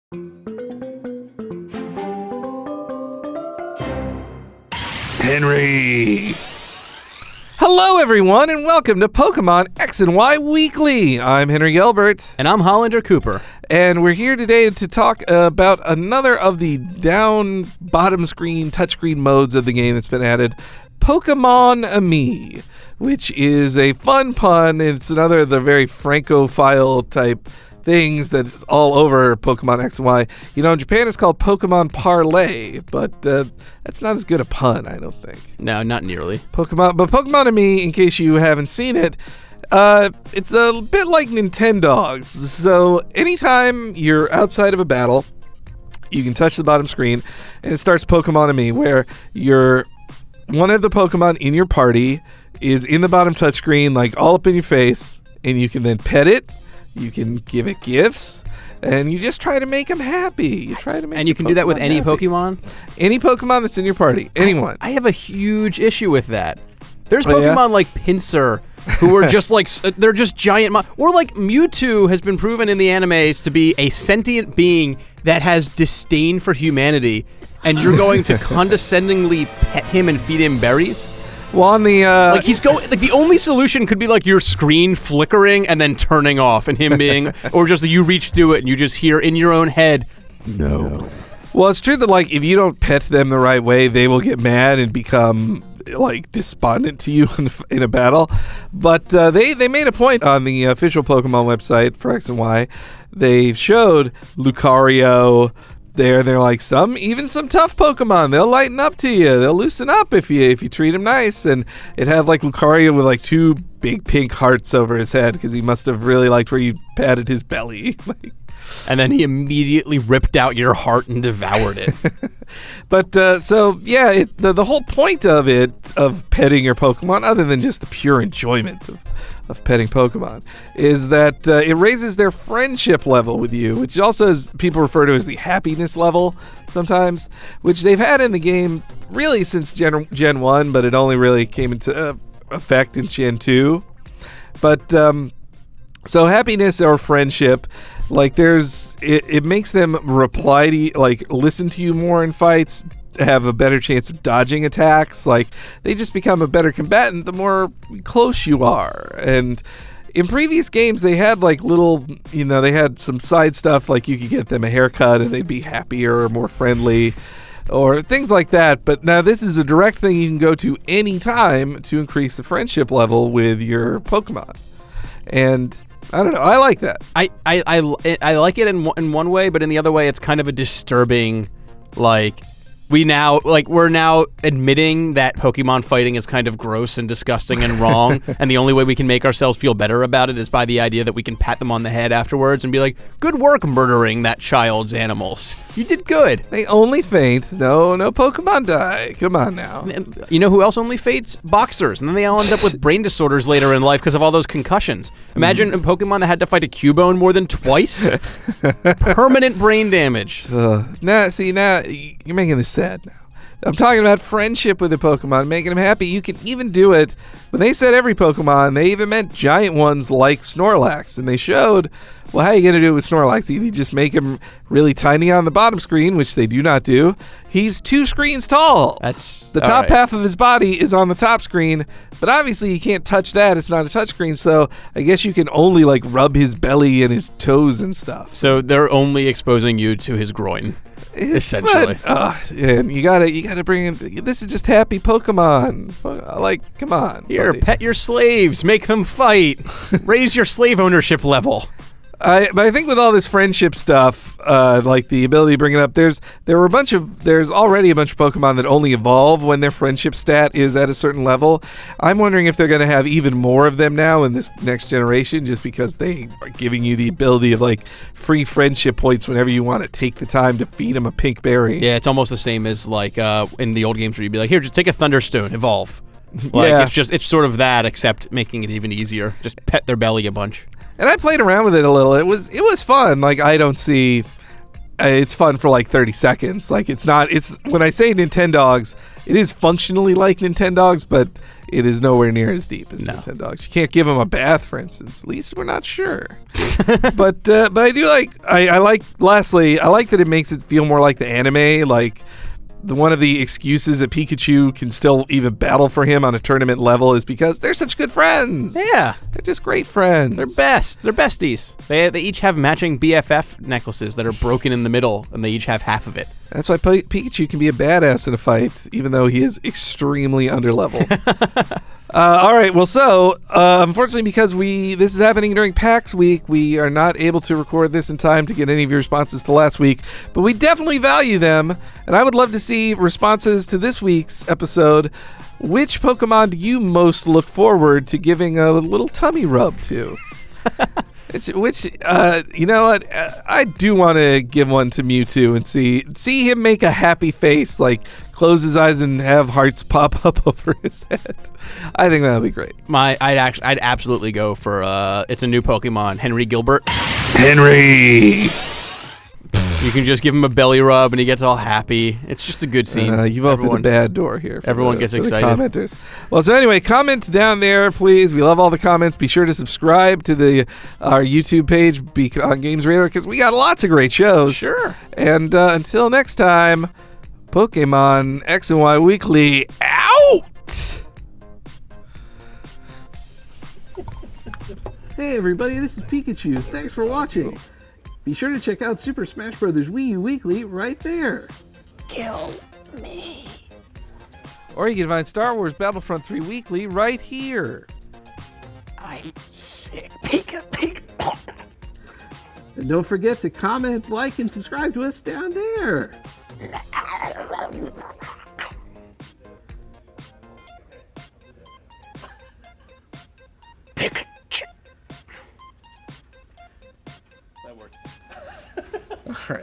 Henry! Hello, everyone, and welcome to Pokemon X and Y Weekly. I'm Henry Gelbert. And I'm Hollander Cooper. And we're here today to talk about another of the down bottom screen, touchscreen modes of the game that's been added, Pokemon-Amie, which is a fun pun. It's another of the very Francophile type things that's all over Pokemon X and Y. You know, in Japan it's called Pokemon Parlay, but that's not as good a pun, I don't think. No, not nearly. Pokemon-Amie, in case you haven't seen it, it's a bit like Nintendogs. So anytime you're outside of a battle, you can touch the bottom screen, and it starts Pokemon-Amie, where one of the Pokemon in your party is in the bottom touchscreen, like all up in your face, and you can then pet it. You can give it gifts, and you just try to make them happy. And you can do that with any Pokemon? Any Pokemon that's in your party. Anyone. I have a huge issue with that. There's Pokemon like Pinsir, who are just like, they're just giant, or like Mewtwo has been proven in the animes to be a sentient being that has disdain for humanity, and you're going to condescendingly pet him and feed him berries? Well, on the the only solution could be like your screen flickering and then turning off, and him being, or just you reach through it and you just hear in your own head, no. Well, it's true that like if you don't pet them the right way, they will get mad and become like despondent to you in a battle. But they made a point on the official Pokemon website for X and Y. They showed Lucario. They're like even some tough Pokemon. They'll lighten up to you. They'll loosen up if you treat them nice. And it had like Lucario with like two big pink hearts over his head because he must have really liked where you patted his belly. And then he immediately ripped out your heart and devoured it. But the whole point of petting your Pokemon, other than just the pure enjoyment of petting Pokemon, is that it raises their friendship level with you, which also is people refer to as the happiness level sometimes, which they've had in the game really since Gen 1, but it only really came into effect in Gen 2. But so happiness or friendship, like it makes them reply to you, like listen to you more in fights, have a better chance of dodging attacks. Like they just become a better combatant the more close you are. And in previous games they had like little, they had some side stuff, like you could get them a haircut and they'd be happier or more friendly or things like that. But now this is a direct thing you can go to any time to increase the friendship level with your Pokemon. And I don't know. I like that. I like it in one way, but in the other way, it's kind of a disturbing, like, we're now admitting that Pokemon fighting is kind of gross and disgusting and wrong, and the only way we can make ourselves feel better about it is by the idea that we can pat them on the head afterwards and be like, good work murdering that child's animals. You did good. They only faint. No Pokemon die. Come on now. You know who else only faints? Boxers. And then they all end up with brain disorders later in life because of all those concussions. Imagine a Pokemon that had to fight a Cubone more than twice. Permanent brain damage. Now you're making this sad now. I'm talking about friendship with the Pokemon, making them happy. You can even do it. When they said every Pokemon, they even meant giant ones like Snorlax. And they showed, well, how are you going to do it with Snorlax? Either you just make him really tiny on the bottom screen, which they do not do. He's 2 screens tall. That's the top half of his body is on the top screen, but obviously you can't touch that. It's not a touch screen, so I guess you can only like rub his belly and his toes and stuff. So they're only exposing you to his groin. Essentially. And you gotta bring in. This is just happy Pokemon. Like, come on. Here, buddy. pet your slaves, make them fight, raise your slave ownership level. But I think with all this friendship stuff, like the ability to bring it up, there's already a bunch of Pokemon that only evolve when their friendship stat is at a certain level. I'm wondering if they're going to have even more of them now in this next generation, just because they are giving you the ability of like free friendship points whenever you want to take the time to feed them a pink berry. Yeah, it's almost the same as like in the old games where you'd be like, here, just take a Thunderstone, evolve. Like yeah. It's sort of that, except making it even easier. Just pet their belly a bunch. And I played around with it a little. It was fun. Like, I don't see it's fun for like 30 seconds. Like it's when I say Nintendogs, it is functionally like Nintendogs, but it is nowhere near as deep as Nintendogs. You can't give them a bath, for instance. At least we're not sure. but I do lastly, I like that it makes it feel more like the anime. Like one of the excuses that Pikachu can still even battle for him on a tournament level is because they're such good friends. Yeah. They're just great friends. They're best. They're besties. They each have matching BFF necklaces that are broken in the middle, and they each have half of it. That's why Pikachu can be a badass in a fight, even though he is extremely underleveled. All right, well, so unfortunately, because this is happening during PAX week, we are not able to record this in time to get any of your responses to last week, but we definitely value them, and I would love to see responses to this week's episode. Which Pokemon do you most look forward to giving a little tummy rub to? You know what? I do want to give one to Mewtwo and see him make a happy face, like close his eyes and have hearts pop up over his head. I think that would be great. I'd absolutely go for it's a new Pokemon, Henry Gilbert. Henry. You can just give him a belly rub and he gets all happy. It's just a good scene. You've opened a bad door here. Everyone gets excited. Commenters. Well, so anyway, comment down there, please. We love all the comments. Be sure to subscribe to our YouTube page on GamesRadar because we got lots of great shows. Sure. And until next time, Pokemon X and Y Weekly out. Hey everybody, this is Pikachu. Thanks for watching. Be sure to check out Super Smash Bros. Wii U Weekly right there. Kill me. Or you can find Star Wars Battlefront 3 Weekly right here. I'm sick. Pika. And don't forget to comment, like, and subscribe to us down there.